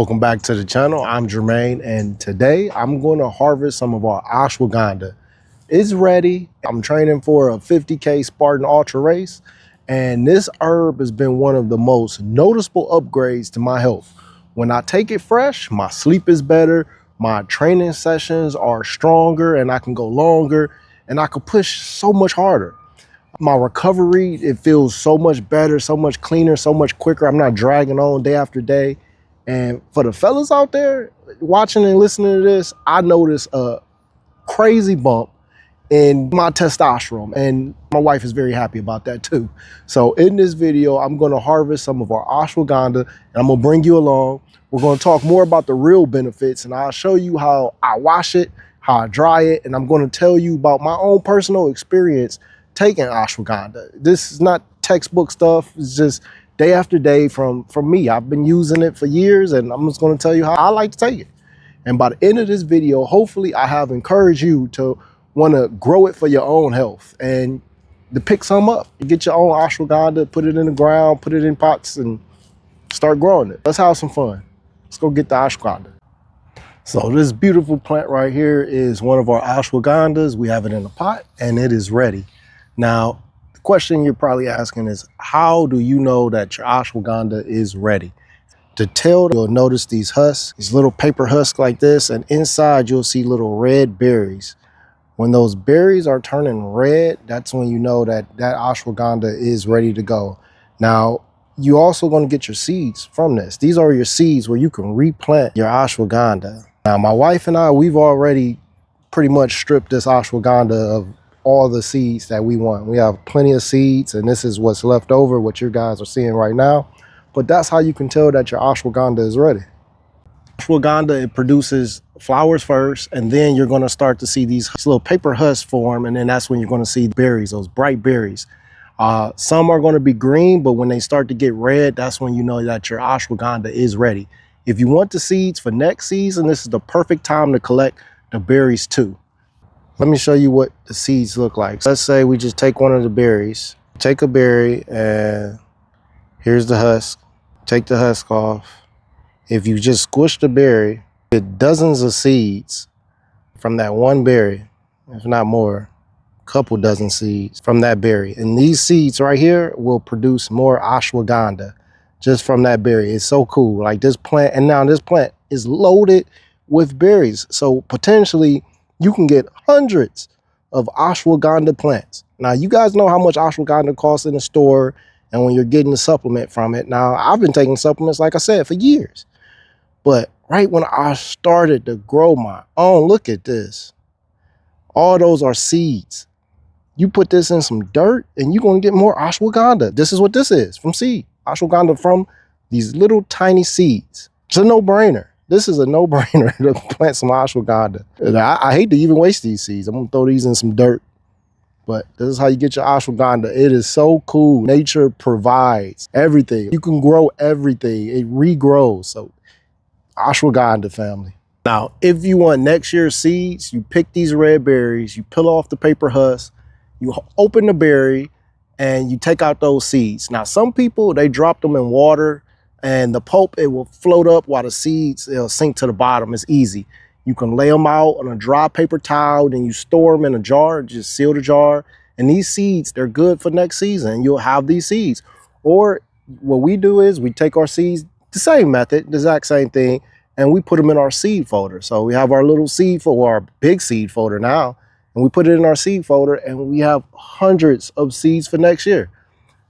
Welcome back to the channel. I'm Jermaine, and today I'm going to harvest some of our ashwagandha. It's ready. I'm training for a 50K Spartan Ultra race, and this herb has been one of the most noticeable upgrades to my health. When I take it fresh, my sleep is better, my training sessions are stronger, and I can go longer, and I can push so much harder. My recovery, it feels so much better, so much cleaner, so much quicker. I'm not dragging on day after day. And for the fellas out there watching and listening to this, I noticed a crazy bump in my testosterone, and my wife is very happy about that too. So in this video, I'm going to harvest some of our ashwagandha, and I'm going to bring you along. We're going to talk more about the real benefits, and I'll show you how I wash it, how I dry it, and I'm going to tell you about my own personal experience taking ashwagandha. This is not textbook stuff. It's just day after day from me. I've been using it for years, and I'm just going to tell you how I like to take it. And by the end of this video, hopefully I have encouraged you to want to grow it for your own health and to pick some up. You get your own ashwagandha, put it in the ground, put it in pots, and start growing it. Let's have some fun. Let's go get the ashwagandha. So this beautiful plant right here is one of our ashwagandhas. We have it in a pot, and it is ready. Now, the question you're probably asking is, how do you know that your ashwagandha is ready? To tell, you'll notice these husks, these little paper husks like this, and inside you'll see little red berries. When those berries are turning red, that's when you know that that ashwagandha is ready to go. Now, you're also going to get your seeds from this. These are your seeds where you can replant your ashwagandha. Now, my wife and I, we've already pretty much stripped this ashwagandha of all the seeds that we want. We have plenty of seeds, and this is what's left over, what you guys are seeing right now. But that's how you can tell that your ashwagandha is ready. Ashwagandha, it produces flowers first, and then you're going to start to see these little paper husks form, and then that's when you're going to see berries, those bright berries. Some are going to be green, but when they start to get red, that's when you know that your ashwagandha is ready. If you want the seeds for next season, this is the perfect time to collect the berries too. Let me show you what the seeds look like. Let's say we just take one of the berries. Take a berry, and here's the husk. Take the husk off. If you just squish the berry, get dozens of seeds from that one berry, if not more, a couple dozen seeds from that berry. And these seeds right here will produce more ashwagandha just from that berry. It's so cool. Like this plant, and now this plant is loaded with berries. So potentially you can get hundreds of ashwagandha plants. Now, you guys know how much ashwagandha costs in the store and when you're getting a supplement from it. Now, I've been taking supplements, like I said, for years. But right when I started to grow my own, look at this. All those are seeds. You put this in some dirt and you're going to get more ashwagandha. This is what this is, from seed. Ashwagandha from these little tiny seeds. It's a no-brainer. This is a no-brainer to plant some ashwagandha. I hate to even waste these seeds. I'm going to throw these in some dirt. But this is how you get your ashwagandha. It is so cool. Nature provides everything. You can grow everything. It regrows. So ashwagandha, family. Now, if you want next year's seeds, you pick these red berries, you peel off the paper husk, you open the berry, and you take out those seeds. Now, some people, they drop them in water, and the pulp, it will float up while the seeds, it'll sink to the bottom. It's easy. You can lay them out on a dry paper towel, then you store them in a jar, just seal the jar. And these seeds, they're good for next season. You'll have these seeds. Or what we do is we take our seeds, the same method, the exact same thing, and we put them in our seed folder. So we have our little seed folder, or our big seed folder now, and we put it in our seed folder, and we have hundreds of seeds for next year.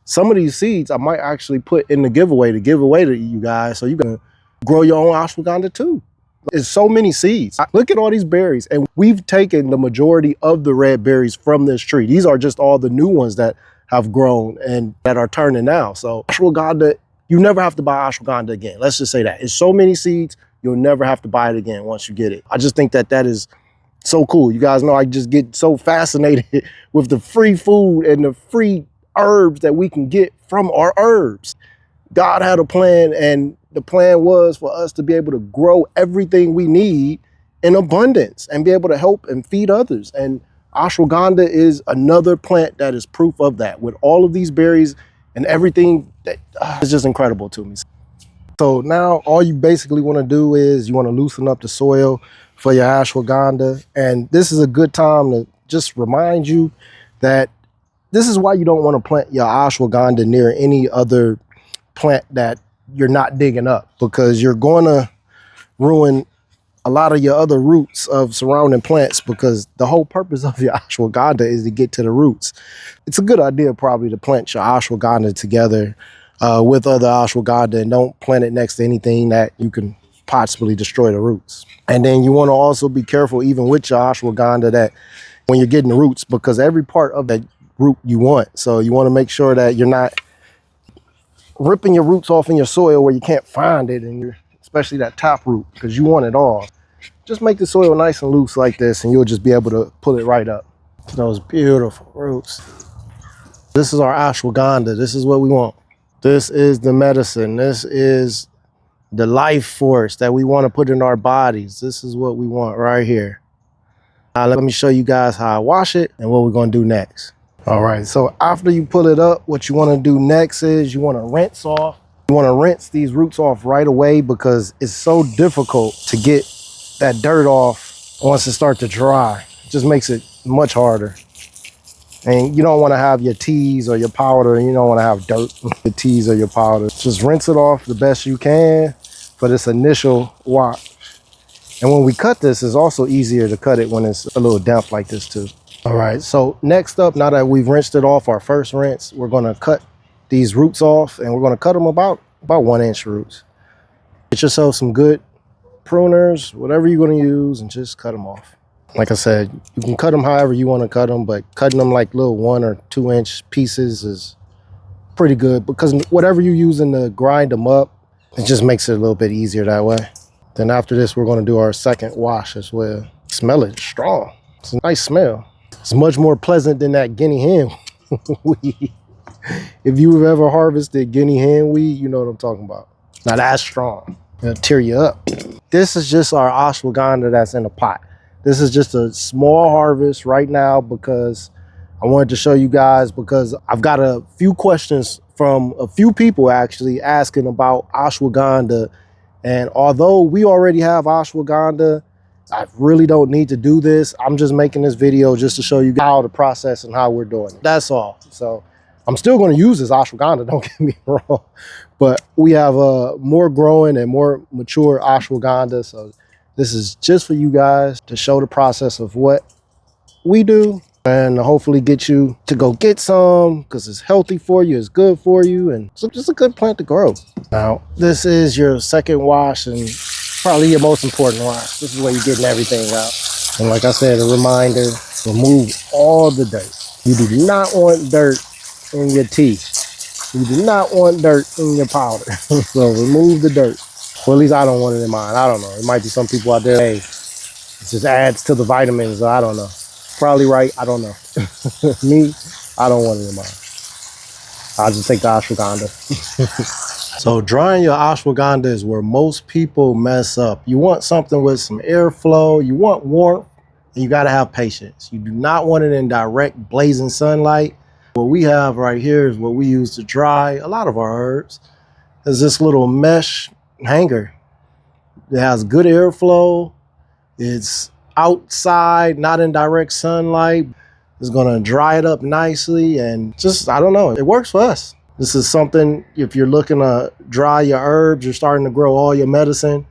Some of these seeds I might actually put in the giveaway to give away to you guys, so you can grow your own ashwagandha too. There's so many seeds. Look at all these berries, and we've taken the majority of the red berries from this tree. These are just all the new ones that have grown and that are turning now. So ashwagandha, you never have to buy ashwagandha again. Let's just say that. It's so many seeds, you'll never have to buy it again once you get it. I just think that that is so cool. You guys know I just get so fascinated with the free food and the free herbs that we can get from our herbs. God had a plan, and the plan was for us to be able to grow everything we need in abundance and be able to help and feed others. And ashwagandha is another plant that is proof of that, with all of these berries and everything that is just incredible to me. So now all you basically want to do is you want to loosen up the soil for your ashwagandha. And this is a good time to just remind you that this is why you don't want to plant your ashwagandha near any other plant that you're not digging up, because you're going to ruin a lot of your other roots of surrounding plants, because the whole purpose of your ashwagandha is to get to the roots. It's a good idea probably to plant your ashwagandha together with other ashwagandha, and don't plant it next to anything that you can possibly destroy the roots. And then you want to also be careful even with your ashwagandha that when you're getting the roots, because every part of that root you want. So you want to make sure that you're not ripping your roots off in your soil where you can't find it, and especially that top root, because you want it all. Just make the soil nice and loose like this, and you'll just be able to pull it right up to those beautiful roots. This is our ashwagandha. This is what we want. This is the medicine. This is the life force that we want to put in our bodies. This is what we want right here. Now let me show you guys how I wash it and what we're going to do next. All right, so after you pull it up, what you want to do next is you want to rinse off. You want to rinse these roots off right away, because it's so difficult to get that dirt off once it starts to dry. It just makes it much harder. And you don't want to have your teas or your powder. You don't want to have dirt in your teas or your powder. Just rinse it off the best you can for this initial wash. And when we cut this, it's also easier to cut it when it's a little damp like this too. All right, so next up, now that we've rinsed it off, our first rinse, we're going to cut these roots off, and we're going to cut them about 1 inch roots. Get yourself some good pruners, whatever you're going to use, and just cut them off. Like I said, you can cut them however you want to cut them, but cutting them like little 1 or 2 inch pieces is pretty good, because whatever you're using to grind them up, it just makes it a little bit easier that way. Then after this, we're going to do our second wash as well. Smell it, strong. It's a nice smell. It's much more pleasant than that guinea hen weed. If you've ever harvested guinea hen weed, you know what I'm talking about. Now that's strong. It'll tear you up. This is just our ashwagandha that's in a pot. This is just a small harvest right now, because I wanted to show you guys, because I've got a few questions from a few people actually asking about ashwagandha. And although we already have ashwagandha, I really don't need to do this. I'm just making this video just to show you how the process and how we're doing it. That's all. So I'm still going to use this ashwagandha, don't get me wrong. But we have more growing and more mature ashwagandha. So this is just for you guys to show the process of what we do, and hopefully get you to go get some, because it's healthy for you, it's good for you, and it's just a good plant to grow. Now, this is your second wash, and probably your most important wash. This is where you're getting everything out. And like I said, a reminder, remove all the dirt. You do not want dirt in your tea. You do not want dirt in your powder. So remove the dirt. Well, at least I don't want it in mine. I don't know. It might be some people out there, hey, it just adds to the vitamins. I don't know. Probably right. I don't know. Me, I don't want it in mine. I'll just take the ashwagandha. So drying your ashwagandha is where most people mess up. You want something with some airflow. You want warmth, and you got to have patience. You do not want it in direct blazing sunlight. What we have right here is what we use to dry a lot of our herbs. Is this little mesh hanger. It has good airflow. It's outside, not in direct sunlight. It's gonna dry it up nicely, and just, I don't know, it works for us. This is something, if you're looking to dry your herbs, you're starting to grow all your medicine,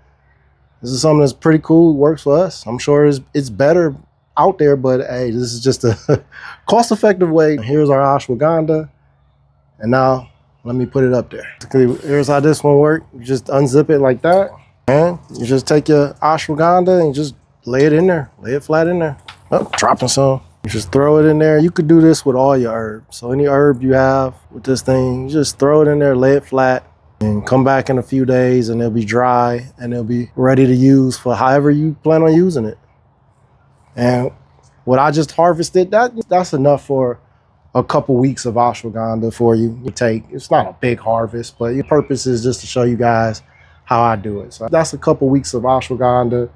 this is something that's pretty cool, works for us. I'm sure it's better out there, but hey, this is just a cost-effective way. Here's our ashwagandha, and now let me put it up there. Here's how this one works. You just unzip it like that, and you just take your ashwagandha and you just lay it in there, lay it flat in there. Oh, dropping some. You just throw it in there. You could do this with all your herbs. So any herb you have with this thing, you just throw it in there, lay it flat, and come back in a few days and it'll be dry and it'll be ready to use for however you plan on using it. And what I just harvested, that's enough for a couple weeks of ashwagandha for you. It's not a big harvest, but your purpose is just to show you guys how I do it. So that's a couple weeks of ashwagandha,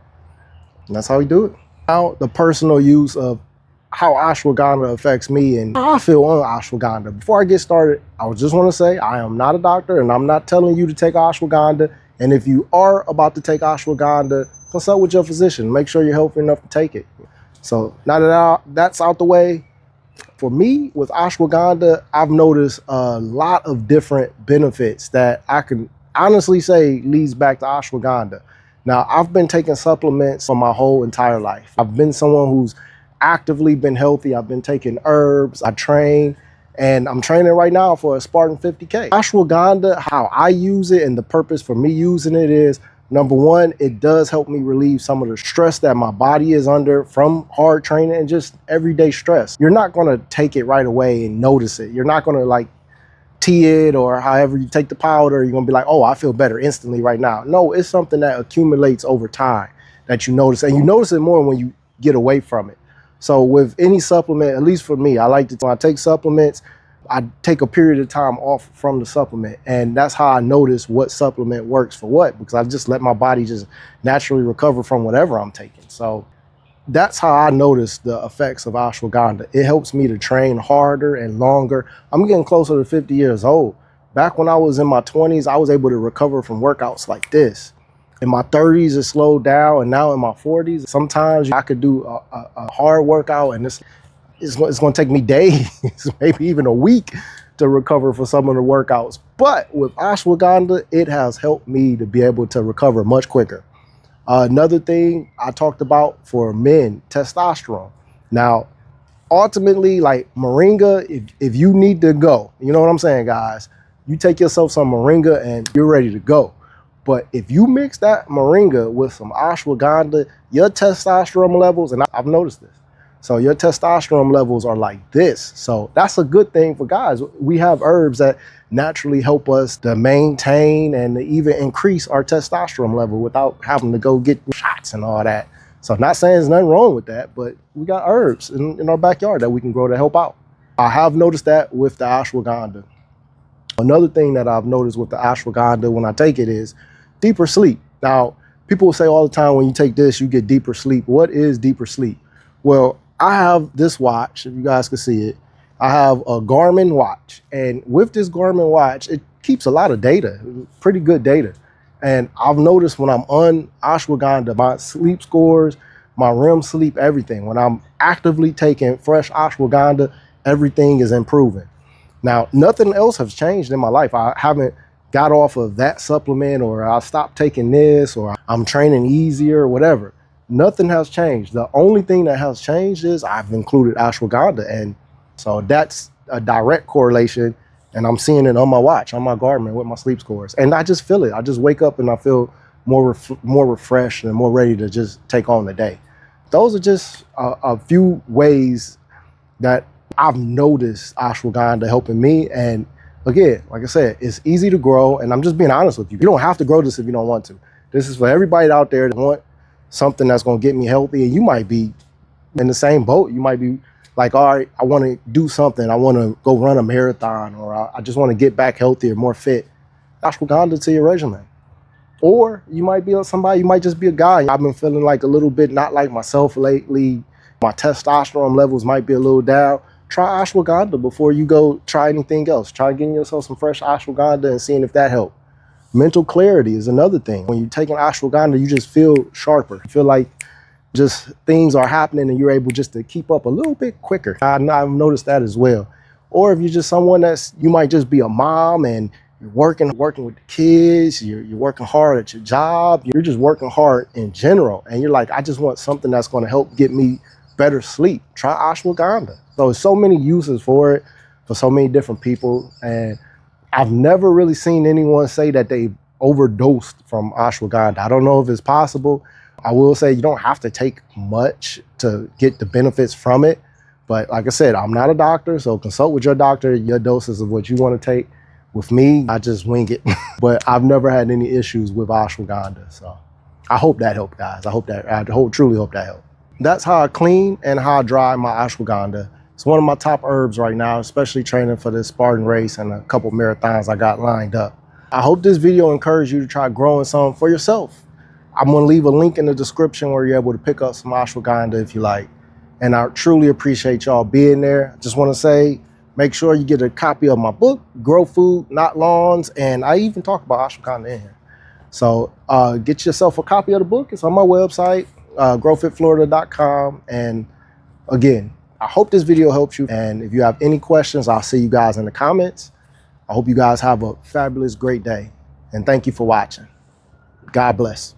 and that's how we do it. Now, the personal use of how ashwagandha affects me and how I feel on ashwagandha. Before I get started, I just want to say I am not a doctor, and I'm not telling you to take ashwagandha And if you are about to take ashwagandha, consult with your physician. Make sure you're healthy enough to take it. So now that that's out the way, for me with ashwagandha, I've noticed a lot of different benefits that I can honestly say leads back to ashwagandha. Now, I've been taking supplements for my whole entire life. I've been someone who's actively been healthy. I've been taking herbs, I train, and I'm training right now for a Spartan 50K. Ashwagandha, how I use it and the purpose for me using it is, number one, it does help me relieve some of the stress that my body is under from hard training and just everyday stress. You're not gonna take it right away and notice it. You're not gonna like tea it or however you take the powder, you're gonna be like, oh, I feel better instantly right now. No, it's something that accumulates over time that you notice, and you notice it more when you get away from it. So with any supplement, at least for me, I like to, when I take supplements, I take a period of time off from the supplement, and that's how I notice what supplement works for what, because I just let my body just naturally recover from whatever I'm taking. So that's how I notice the effects of ashwagandha. It helps me to train harder and longer. I'm getting closer to 50 years old. Back when I was in my 20s, I was able to recover from workouts like this. In my 30s, it slowed down, and now in my 40s, sometimes I could do a hard workout, and it's going to take me days, maybe even a week to recover for some of the workouts. But with ashwagandha, it has helped me to be able to recover much quicker. Another thing I talked about for men, testosterone. Now, ultimately, like moringa, if you need to go, you know what I'm saying, guys, you take yourself some moringa and you're ready to go. But if you mix that moringa with some ashwagandha, your testosterone levels, and I've noticed this, so your testosterone levels are like this. So that's a good thing for guys. We have herbs that naturally help us to maintain and even increase our testosterone level without having to go get shots and all that. So I'm not saying there's nothing wrong with that, but we got herbs in our backyard that we can grow to help out. I have noticed that with the ashwagandha. Another thing that I've noticed with the ashwagandha when I take it is deeper sleep. Now, people will say all the time when you take this, you get deeper sleep. What is deeper sleep? Well, I have this watch, if you guys can see it. I have a Garmin watch, and with this Garmin watch, it keeps a lot of data, pretty good data. And I've noticed when I'm on ashwagandha, my sleep scores, my REM sleep, everything. When I'm actively taking fresh ashwagandha, everything is improving. Now, nothing else has changed in my life. I haven't got off of that supplement, or I stopped taking this, or I'm training easier, or whatever. Nothing has changed. The only thing that has changed is I've included ashwagandha, and so that's a direct correlation, and I'm seeing it on my watch, on my Garmin with my sleep scores, and I just feel it. I just wake up and I feel more refreshed and more ready to just take on the day. Those are just a few ways that I've noticed ashwagandha helping me. And again, like I said, it's easy to grow, and I'm just being honest with you. You don't have to grow this if you don't want to. This is for everybody out there that want something that's going to get me healthy. And you might be in the same boat. You might be like, all right, I want to do something. I want to go run a marathon, or I just want to get back healthier, more fit. Ashwagandha to your regimen. Or you might be somebody, you might just be a guy. I've been feeling like a little bit not like myself lately. My testosterone levels might be a little down. Try ashwagandha before you go try anything else. Try getting yourself some fresh ashwagandha and seeing if that helps. Mental clarity is another thing. When you're taking ashwagandha, you just feel sharper. You feel like just things are happening and you're able just to keep up a little bit quicker. I've noticed that as well. Or if you're just someone you might just be a mom and you're working with the kids, you're working hard at your job, you're just working hard in general, and you're like, I just want something that's going to help get me better sleep. Try ashwagandha. So there's so many uses for it for so many different people, and I've never really seen anyone say that they overdosed from ashwagandha. I don't know if it's possible. I will say you don't have to take much to get the benefits from it. But like I said, I'm not a doctor, so consult with your doctor, your doses of what you want to take. With me, I just wing it. But I've never had any issues with ashwagandha. So I hope that helped, guys. I truly hope that helped. That's how I clean and how I dry my ashwagandha. It's one of my top herbs right now, especially training for this Spartan race and a couple marathons I got lined up. I hope this video encouraged you to try growing some for yourself. I'm going to leave a link in the description where you're able to pick up some ashwagandha if you like. And I truly appreciate y'all being there. I just want to say, make sure you get a copy of my book, Grow Food, Not Lawns. And I even talk about ashwagandha in here. So get yourself a copy of the book. It's on my website, growfitflorida.com. And again, I hope this video helps you. And if you have any questions, I'll see you guys in the comments. I hope you guys have a fabulous, great day. And thank you for watching. God bless.